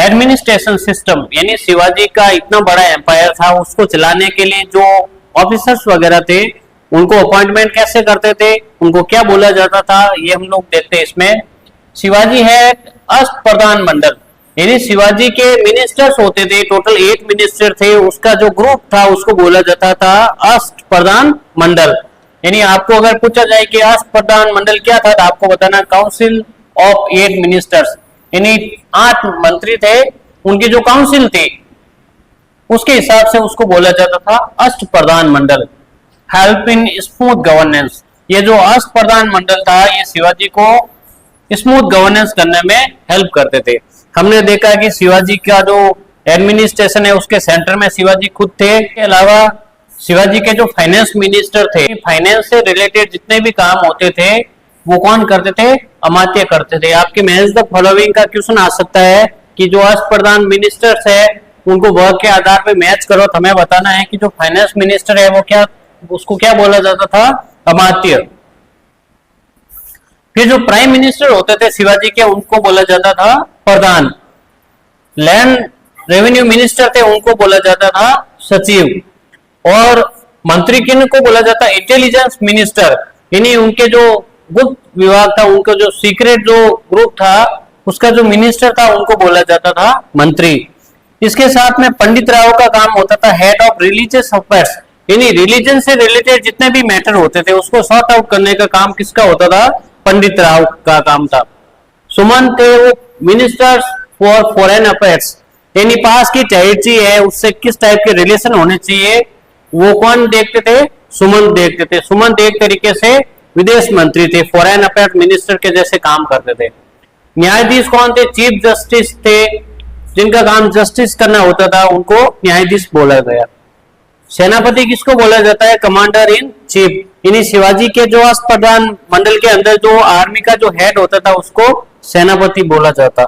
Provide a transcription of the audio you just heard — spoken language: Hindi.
एडमिनिस्ट्रेशन सिस्टम, यानी शिवाजी का इतना बड़ा एम्पायर था, उसको चलाने के लिए जो ऑफिसर्स वगैरह थे उनको अपॉइंटमेंट कैसे करते थे, उनको क्या बोला जाता था, ये हम लोग देखते हैं इसमें। शिवाजी है अष्टप्रधान मंडल, यानी शिवाजी के मिनिस्टर्स होते थे, टोटल 8 मिनिस्टर थे, उसका जो ग्रुप था उसको बोला जाता था अष्टप्रधान मंडल। यानी आपको अगर पूछा जाए कि अष्टप्रधान मंडल क्या था, तो आपको बताना काउंसिल ऑफ 8 मिनिस्टर्स, यानी 8 मंत्री थे, उनकी जो काउंसिल थी उसके हिसाब से उसको बोला जाता था अष्टप्रधान मंडल। हेल्प इन स्मूथ गवर्नेंस, ये जो अष्टप्रधान मंडल था ये शिवाजी को स्मूथ गवर्नेंस करने में हेल्प करते थे। हमने देखा कि शिवाजी का जो एडमिनिस्ट्रेशन है उसके सेंटर में शिवाजी खुद थे। इसके अलावा शिवाजी के जो फाइनेंस मिनिस्टर थे, फाइनेंस से रिलेटेड जितने भी काम होते थे वो कौन करते थे, अमात्य करते थे। आपके मैच द फॉलोइंग का क्वेश्चन आ सकता है कि जो अष्टप्रधान मिनिस्टर्स है उनको वर्ग के आधार पे मैच करो, तो हमें बताना है कि जो फाइनेंस मिनिस्टर है वो क्या, उसको क्या बोला जाता था, अमात्य। फिर जो प्राइम मिनिस्टर होते थे शिवाजी के उनको बोला जाता था प्रधान। लैंड रेवेन्यू मिनिस्टर थे उनको बोला जाता था सचिव। और मंत्री किन को बोला जाता, इंटेलिजेंस मिनिस्टर, यानी उनके जो गुप्त विभाग था, उनका जो सीक्रेट जो ग्रुप था उसका जो मिनिस्टर था उनको बोला जाता था मंत्री। इसके साथ में पंडित राव का काम होता था हेड ऑफ रिलीजियस अफेयर्स, यानी रिलीजन से रिलेटेड जितने भी मैटर होते थे उसको सॉर्ट आउट करने का काम किसका होता था, पंडित राव का काम था। सुमन थे वो मिनिस्टर्स फॉर फॉरेन अफेयर्स, यानी पास की टेरिटरी है उससे किस टाइप के रिलेशन होने चाहिए वो कौन देखते थे, सुमन देखते थे। सुमन एक तरीके से विदेश मंत्री थे, फॉरेन अफेयर्स मिनिस्टर के जैसे काम करते थे। न्यायाधीश कौन थे, चीफ जस्टिस थे, जिनका काम जस्टिस करना होता था उनको न्यायाधीश बोला गया। सेनापति किसको बोला जाता है, कमांडर इन चीफ, यानी शिवाजी के जो अष्टप्रधान मंडल के अंदर जो आर्मी का जो हेड होता था उसको सेनापति बोला जाता।